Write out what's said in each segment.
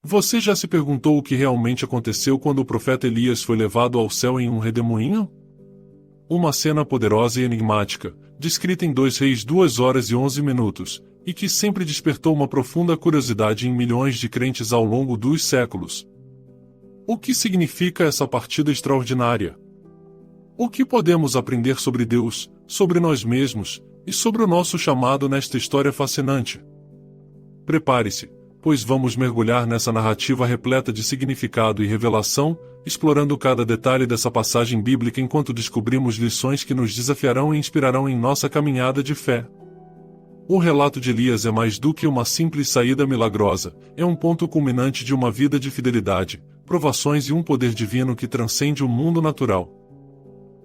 Você já se perguntou o que realmente aconteceu quando o profeta Elias foi levado ao céu em um redemoinho? Uma cena poderosa e enigmática, descrita em 2 Reis 2 horas e 11 minutos, e que sempre despertou uma profunda curiosidade em milhões de crentes ao longo dos séculos. O que significa essa partida extraordinária? O que podemos aprender sobre Deus, sobre nós mesmos, e sobre o nosso chamado nesta história fascinante? Prepare-se, pois vamos mergulhar nessa narrativa repleta de significado e revelação, explorando cada detalhe dessa passagem bíblica enquanto descobrimos lições que nos desafiarão e inspirarão em nossa caminhada de fé. O relato de Elias é mais do que uma simples saída milagrosa, é um ponto culminante de uma vida de fidelidade, provações e um poder divino que transcende o mundo natural.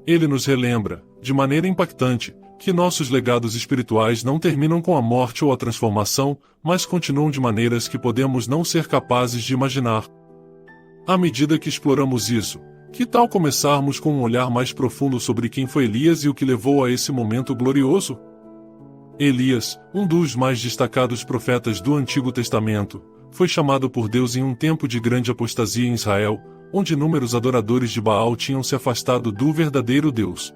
Ele nos relembra, de maneira impactante, que nossos legados espirituais não terminam com a morte ou a transformação, mas continuam de maneiras que podemos não ser capazes de imaginar. À medida que exploramos isso, que tal começarmos com um olhar mais profundo sobre quem foi Elias e o que levou a esse momento glorioso? Elias, um dos mais destacados profetas do Antigo Testamento, foi chamado por Deus em um tempo de grande apostasia em Israel, onde inúmeros adoradores de Baal tinham se afastado do verdadeiro Deus.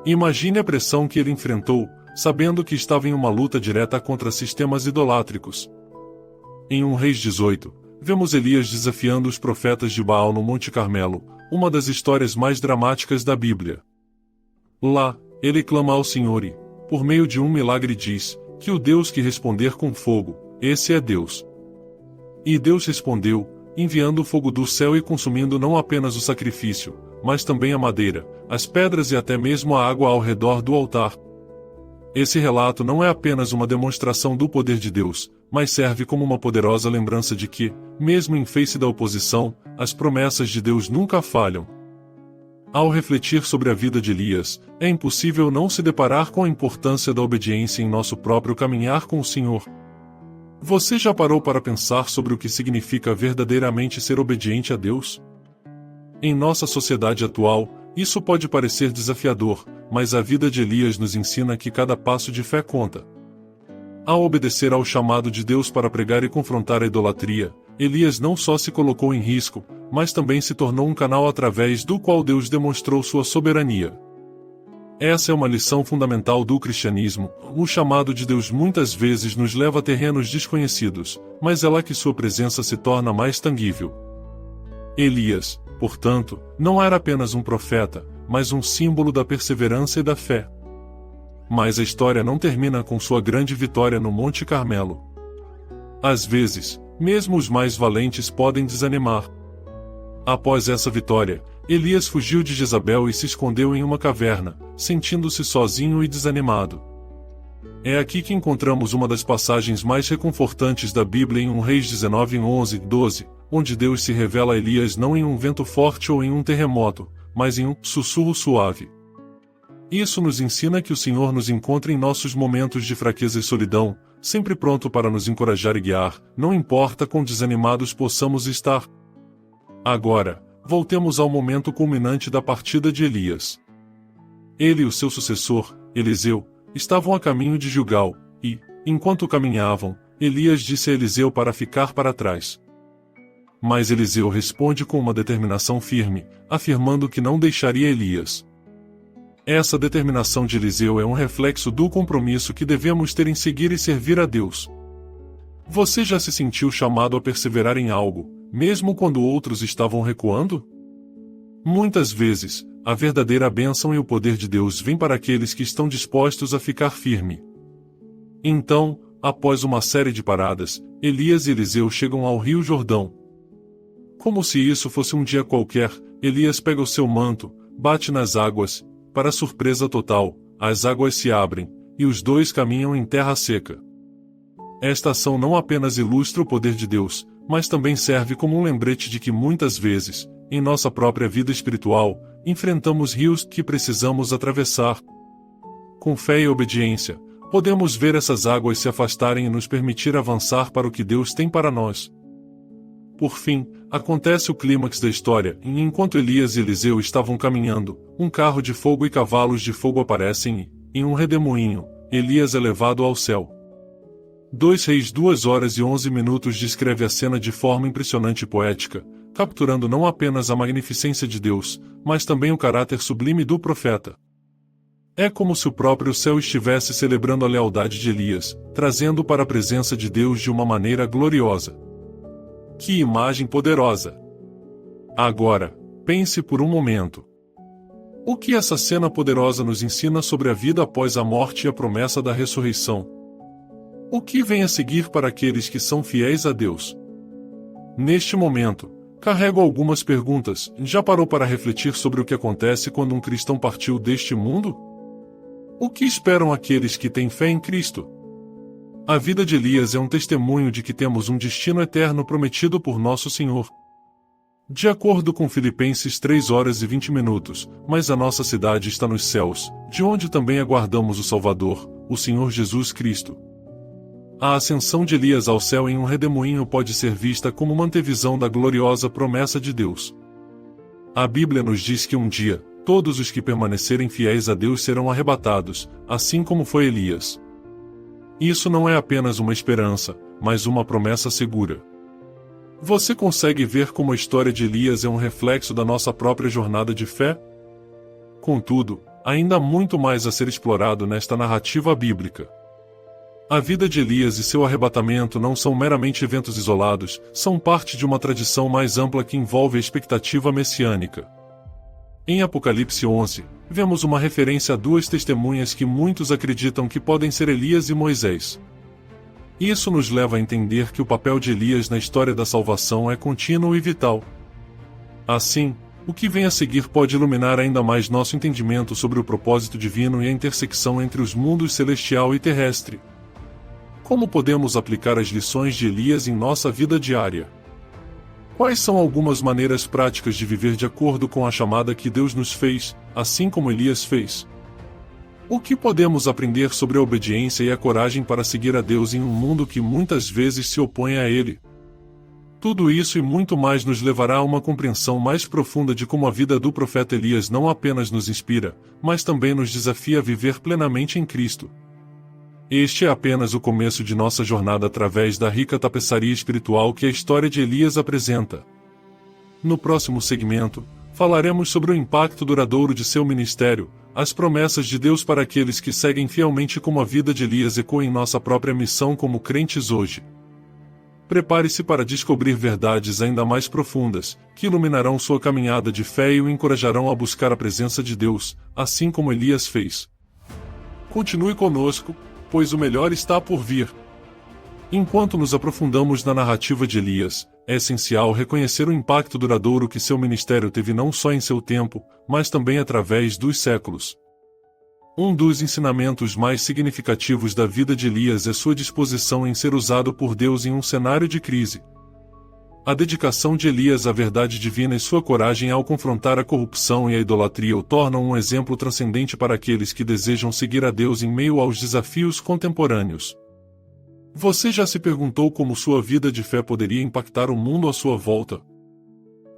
Imagine a pressão que ele enfrentou, sabendo que estava em uma luta direta contra sistemas idolátricos. Em 1 Reis 18, vemos Elias desafiando os profetas de Baal no Monte Carmelo, uma das histórias mais dramáticas da Bíblia. Lá, ele clama ao Senhor e, por meio de um milagre diz, que o Deus que responder com fogo, esse é Deus. E Deus respondeu, enviando o fogo do céu e consumindo não apenas o sacrifício, mas também a madeira, as pedras e até mesmo a água ao redor do altar. Esse relato não é apenas uma demonstração do poder de Deus, mas serve como uma poderosa lembrança de que, mesmo em face da oposição, as promessas de Deus nunca falham. Ao refletir sobre a vida de Elias, é impossível não se deparar com a importância da obediência em nosso próprio caminhar com o Senhor. Você já parou para pensar sobre o que significa verdadeiramente ser obediente a Deus? Em nossa sociedade atual, isso pode parecer desafiador, mas a vida de Elias nos ensina que cada passo de fé conta. Ao obedecer ao chamado de Deus para pregar e confrontar a idolatria, Elias não só se colocou em risco, mas também se tornou um canal através do qual Deus demonstrou sua soberania. Essa é uma lição fundamental do cristianismo. O chamado de Deus muitas vezes nos leva a terrenos desconhecidos, mas é lá que sua presença se torna mais tangível. Elias, portanto, não era apenas um profeta, mas um símbolo da perseverança e da fé. Mas a história não termina com sua grande vitória no Monte Carmelo. Às vezes, mesmo os mais valentes podem desanimar. Após essa vitória, Elias fugiu de Jezabel e se escondeu em uma caverna, sentindo-se sozinho e desanimado. É aqui que encontramos uma das passagens mais reconfortantes da Bíblia em 1 Reis 19, 11 e 12, onde Deus se revela a Elias não em um vento forte ou em um terremoto, mas em um sussurro suave. Isso nos ensina que o Senhor nos encontra em nossos momentos de fraqueza e solidão, sempre pronto para nos encorajar e guiar, não importa quão desanimados possamos estar. Agora, voltemos ao momento culminante da partida de Elias. Ele e o seu sucessor, Eliseu, estavam a caminho de Gilgal, e, enquanto caminhavam, Elias disse a Eliseu para ficar para trás. Mas Eliseu responde com uma determinação firme, afirmando que não deixaria Elias. Essa determinação de Eliseu é um reflexo do compromisso que devemos ter em seguir e servir a Deus. Você já se sentiu chamado a perseverar em algo, mesmo quando outros estavam recuando? Muitas vezes, a verdadeira bênção e o poder de Deus vêm para aqueles que estão dispostos a ficar firme. Então, após uma série de paradas, Elias e Eliseu chegam ao Rio Jordão. Como se isso fosse um dia qualquer, Elias pega o seu manto, bate nas águas. Para surpresa total, as águas se abrem, e os dois caminham em terra seca. Esta ação não apenas ilustra o poder de Deus, mas também serve como um lembrete de que muitas vezes, em nossa própria vida espiritual, enfrentamos rios que precisamos atravessar. Com fé e obediência, podemos ver essas águas se afastarem e nos permitir avançar para o que Deus tem para nós. Por fim, acontece o clímax da história, e enquanto Elias e Eliseu estavam caminhando, um carro de fogo e cavalos de fogo aparecem e, em um redemoinho, Elias é levado ao céu. 2 Reis 2 horas e 11 minutos descreve a cena de forma impressionante e poética, capturando não apenas a magnificência de Deus, mas também o caráter sublime do profeta. É como se o próprio céu estivesse celebrando a lealdade de Elias, trazendo-o para a presença de Deus de uma maneira gloriosa. Que imagem poderosa! Agora, pense por um momento. O que essa cena poderosa nos ensina sobre a vida após a morte e a promessa da ressurreição? O que vem a seguir para aqueles que são fiéis a Deus? Neste momento, carrego algumas perguntas. Já parou para refletir sobre o que acontece quando um cristão partiu deste mundo? O que esperam aqueles que têm fé em Cristo? A vida de Elias é um testemunho de que temos um destino eterno prometido por nosso Senhor. De acordo com Filipenses 3 horas e 20 minutos, mas a nossa cidade está nos céus, de onde também aguardamos o Salvador, o Senhor Jesus Cristo. A ascensão de Elias ao céu em um redemoinho pode ser vista como uma antevisão da gloriosa promessa de Deus. A Bíblia nos diz que um dia, todos os que permanecerem fiéis a Deus serão arrebatados, assim como foi Elias. Isso não é apenas uma esperança, mas uma promessa segura. Você consegue ver como a história de Elias é um reflexo da nossa própria jornada de fé? Contudo, ainda há muito mais a ser explorado nesta narrativa bíblica. A vida de Elias e seu arrebatamento não são meramente eventos isolados, são parte de uma tradição mais ampla que envolve a expectativa messiânica. Em Apocalipse 11, vemos uma referência a duas testemunhas que muitos acreditam que podem ser Elias e Moisés. Isso nos leva a entender que o papel de Elias na história da salvação é contínuo e vital. Assim, o que vem a seguir pode iluminar ainda mais nosso entendimento sobre o propósito divino e a intersecção entre os mundos celestial e terrestre. Como podemos aplicar as lições de Elias em nossa vida diária? Quais são algumas maneiras práticas de viver de acordo com a chamada que Deus nos fez, assim como Elias fez? O que podemos aprender sobre a obediência e a coragem para seguir a Deus em um mundo que muitas vezes se opõe a Ele? Tudo isso e muito mais nos levará a uma compreensão mais profunda de como a vida do profeta Elias não apenas nos inspira, mas também nos desafia a viver plenamente em Cristo. Este é apenas o começo de nossa jornada através da rica tapeçaria espiritual que a história de Elias apresenta. No próximo segmento, falaremos sobre o impacto duradouro de seu ministério, as promessas de Deus para aqueles que seguem fielmente como a vida de Elias ecoa em nossa própria missão como crentes hoje. Prepare-se para descobrir verdades ainda mais profundas, que iluminarão sua caminhada de fé e o encorajarão a buscar a presença de Deus, assim como Elias fez. Continue conosco, pois o melhor está por vir. Enquanto nos aprofundamos na narrativa de Elias, é essencial reconhecer o impacto duradouro que seu ministério teve não só em seu tempo, mas também através dos séculos. Um dos ensinamentos mais significativos da vida de Elias é sua disposição em ser usado por Deus em um cenário de crise. A dedicação de Elias à verdade divina e sua coragem ao confrontar a corrupção e a idolatria o tornam um exemplo transcendente para aqueles que desejam seguir a Deus em meio aos desafios contemporâneos. Você já se perguntou como sua vida de fé poderia impactar o mundo à sua volta?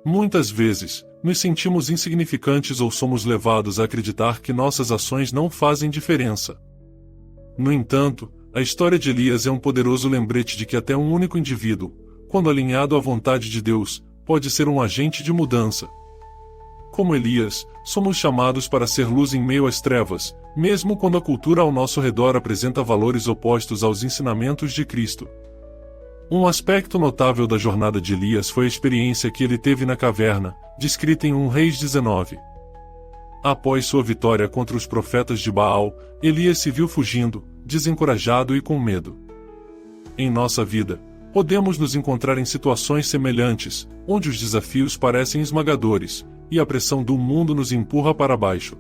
Muitas vezes, nos sentimos insignificantes ou somos levados a acreditar que nossas ações não fazem diferença. No entanto, a história de Elias é um poderoso lembrete de que até um único indivíduo, quando alinhado à vontade de Deus, pode ser um agente de mudança. Como Elias, somos chamados para ser luz em meio às trevas, mesmo quando a cultura ao nosso redor apresenta valores opostos aos ensinamentos de Cristo. Um aspecto notável da jornada de Elias foi a experiência que ele teve na caverna, descrita em 1 Reis 19. Após sua vitória contra os profetas de Baal, Elias se viu fugindo, desencorajado e com medo. Em nossa vida, podemos nos encontrar em situações semelhantes, onde os desafios parecem esmagadores, e a pressão do mundo nos empurra para baixo.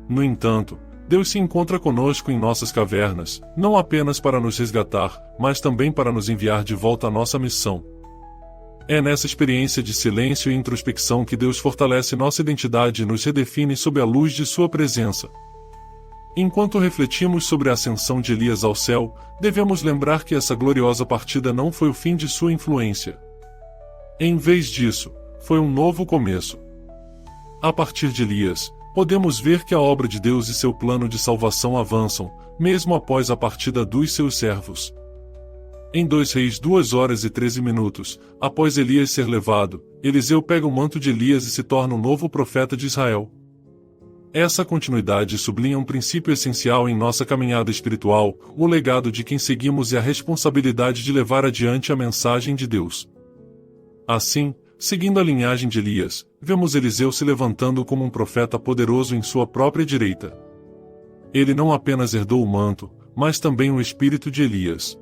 No entanto, Deus se encontra conosco em nossas cavernas, não apenas para nos resgatar, mas também para nos enviar de volta à nossa missão. É nessa experiência de silêncio e introspecção que Deus fortalece nossa identidade e nos redefine sob a luz de sua presença. Enquanto refletimos sobre a ascensão de Elias ao céu, devemos lembrar que essa gloriosa partida não foi o fim de sua influência. Em vez disso, foi um novo começo. A partir de Elias, podemos ver que a obra de Deus e seu plano de salvação avançam, mesmo após a partida dos seus servos. Em 2 Reis 2 horas e 13 minutos, após Elias ser levado, Eliseu pega o manto de Elias e se torna o novo profeta de Israel. Essa continuidade sublinha um princípio essencial em nossa caminhada espiritual, o legado de quem seguimos e a responsabilidade de levar adiante a mensagem de Deus. Assim, seguindo a linhagem de Elias, vemos Eliseu se levantando como um profeta poderoso em sua própria direita. Ele não apenas herdou o manto, mas também o espírito de Elias.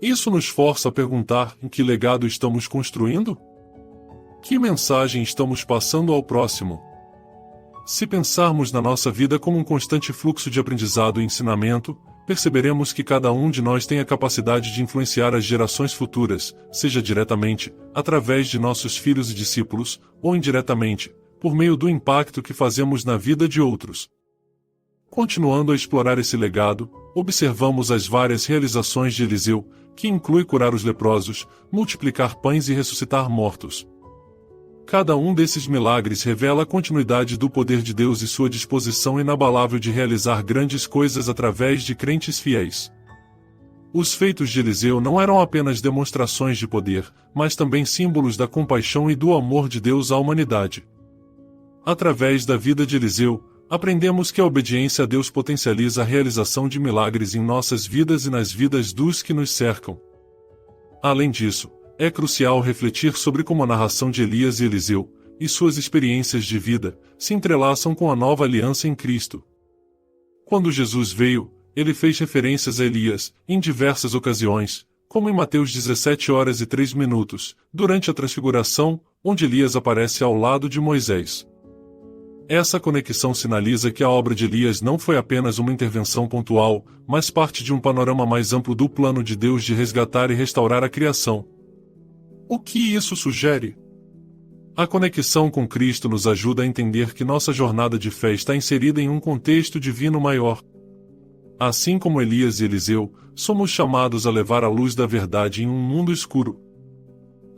Isso nos força a perguntar em que legado estamos construindo? Que mensagem estamos passando ao próximo? Se pensarmos na nossa vida como um constante fluxo de aprendizado e ensinamento, perceberemos que cada um de nós tem a capacidade de influenciar as gerações futuras, seja diretamente, através de nossos filhos e discípulos, ou indiretamente, por meio do impacto que fazemos na vida de outros. Continuando a explorar esse legado, observamos as várias realizações de Eliseu, que inclui curar os leprosos, multiplicar pães e ressuscitar mortos. Cada um desses milagres revela a continuidade do poder de Deus e sua disposição inabalável de realizar grandes coisas através de crentes fiéis. Os feitos de Eliseu não eram apenas demonstrações de poder, mas também símbolos da compaixão e do amor de Deus à humanidade. Através da vida de Eliseu, aprendemos que a obediência a Deus potencializa a realização de milagres em nossas vidas e nas vidas dos que nos cercam. Além disso, é crucial refletir sobre como a narração de Elias e Eliseu, e suas experiências de vida, se entrelaçam com a nova aliança em Cristo. Quando Jesus veio, ele fez referências a Elias, em diversas ocasiões, como em Mateus 17 horas e 3 minutos, durante a transfiguração, onde Elias aparece ao lado de Moisés. Essa conexão sinaliza que a obra de Elias não foi apenas uma intervenção pontual, mas parte de um panorama mais amplo do plano de Deus de resgatar e restaurar a criação. O que isso sugere? A conexão com Cristo nos ajuda a entender que nossa jornada de fé está inserida em um contexto divino maior. Assim como Elias e Eliseu, somos chamados a levar a luz da verdade em um mundo escuro.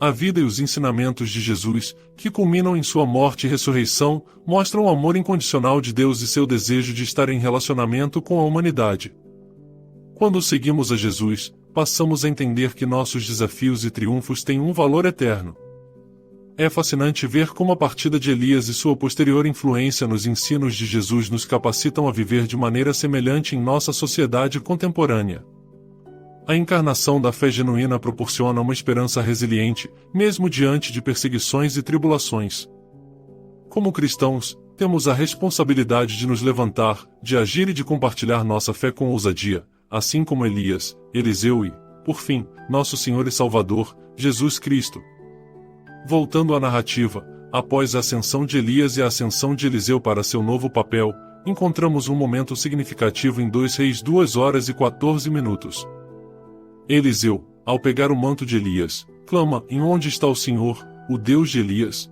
A vida e os ensinamentos de Jesus, que culminam em sua morte e ressurreição, mostram o amor incondicional de Deus e seu desejo de estar em relacionamento com a humanidade. Quando seguimos a Jesus, passamos a entender que nossos desafios e triunfos têm um valor eterno. É fascinante ver como a partida de Elias e sua posterior influência nos ensinos de Jesus nos capacitam a viver de maneira semelhante em nossa sociedade contemporânea. A encarnação da fé genuína proporciona uma esperança resiliente, mesmo diante de perseguições e tribulações. Como cristãos, temos a responsabilidade de nos levantar, de agir e de compartilhar nossa fé com ousadia, assim como Elias, Eliseu e, por fim, nosso Senhor e Salvador, Jesus Cristo. Voltando à narrativa, após a ascensão de Elias e a ascensão de Eliseu para seu novo papel, encontramos um momento significativo em 2 Reis 2 horas e 14 minutos. Eliseu, ao pegar o manto de Elias, clama: "Em onde está o Senhor, o Deus de Elias?"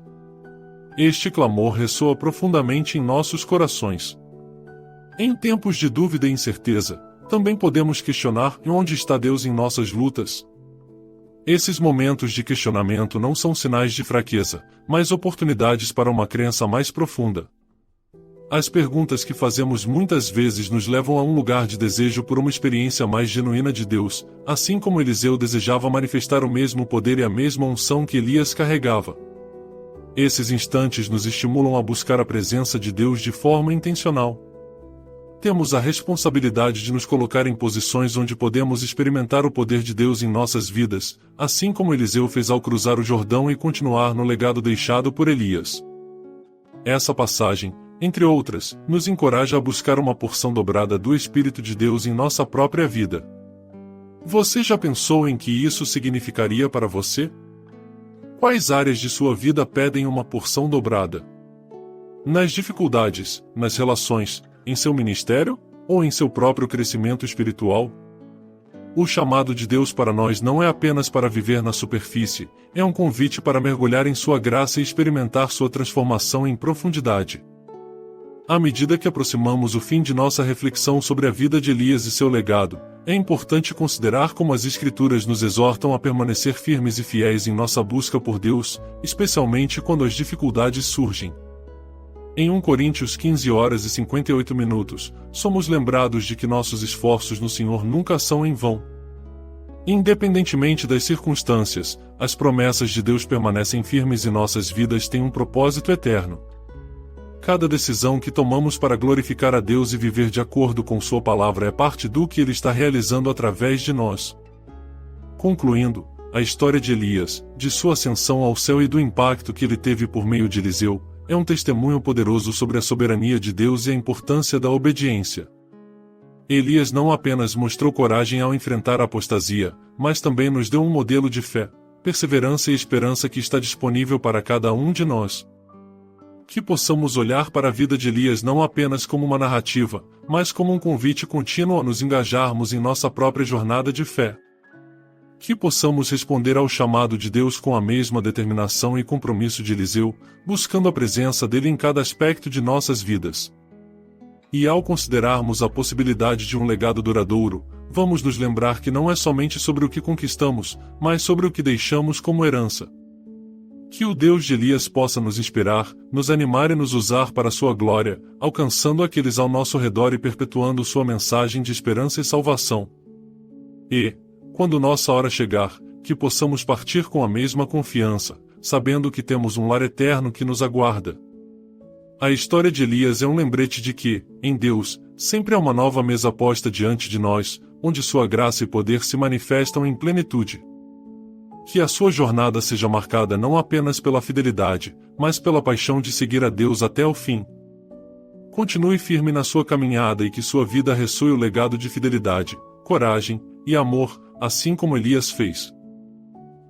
Este clamor ressoa profundamente em nossos corações. Em tempos de dúvida e incerteza, também podemos questionar: onde está Deus em nossas lutas? Esses momentos de questionamento não são sinais de fraqueza, mas oportunidades para uma crença mais profunda. As perguntas que fazemos muitas vezes nos levam a um lugar de desejo por uma experiência mais genuína de Deus, assim como Eliseu desejava manifestar o mesmo poder e a mesma unção que Elias carregava. Esses instantes nos estimulam a buscar a presença de Deus de forma intencional. Temos a responsabilidade de nos colocar em posições onde podemos experimentar o poder de Deus em nossas vidas, assim como Eliseu fez ao cruzar o Jordão e continuar no legado deixado por Elias. Essa passagem, entre outras, nos encoraja a buscar uma porção dobrada do Espírito de Deus em nossa própria vida. Você já pensou em que isso significaria para você? Quais áreas de sua vida pedem uma porção dobrada? Nas dificuldades, nas relações, em seu ministério, ou em seu próprio crescimento espiritual? O chamado de Deus para nós não é apenas para viver na superfície, é um convite para mergulhar em sua graça e experimentar sua transformação em profundidade. À medida que aproximamos o fim de nossa reflexão sobre a vida de Elias e seu legado, é importante considerar como as Escrituras nos exortam a permanecer firmes e fiéis em nossa busca por Deus, especialmente quando as dificuldades surgem. Em 1 Coríntios 15 horas e 58 minutos, somos lembrados de que nossos esforços no Senhor nunca são em vão. Independentemente das circunstâncias, as promessas de Deus permanecem firmes e nossas vidas têm um propósito eterno. Cada decisão que tomamos para glorificar a Deus e viver de acordo com Sua palavra é parte do que Ele está realizando através de nós. Concluindo, a história de Elias, de sua ascensão ao céu e do impacto que ele teve por meio de Eliseu, é um testemunho poderoso sobre a soberania de Deus e a importância da obediência. Elias não apenas mostrou coragem ao enfrentar a apostasia, mas também nos deu um modelo de fé, perseverança e esperança que está disponível para cada um de nós. Que possamos olhar para a vida de Elias não apenas como uma narrativa, mas como um convite contínuo a nos engajarmos em nossa própria jornada de fé. Que possamos responder ao chamado de Deus com a mesma determinação e compromisso de Eliseu, buscando a presença dele em cada aspecto de nossas vidas. E ao considerarmos a possibilidade de um legado duradouro, vamos nos lembrar que não é somente sobre o que conquistamos, mas sobre o que deixamos como herança. Que o Deus de Elias possa nos inspirar, nos animar e nos usar para sua glória, alcançando aqueles ao nosso redor e perpetuando sua mensagem de esperança e salvação. E, quando nossa hora chegar, que possamos partir com a mesma confiança, sabendo que temos um lar eterno que nos aguarda. A história de Elias é um lembrete de que, em Deus, sempre há uma nova mesa posta diante de nós, onde sua graça e poder se manifestam em plenitude. Que a sua jornada seja marcada não apenas pela fidelidade, mas pela paixão de seguir a Deus até o fim. Continue firme na sua caminhada e que sua vida ressoe o legado de fidelidade, coragem e amor, assim como Elias fez.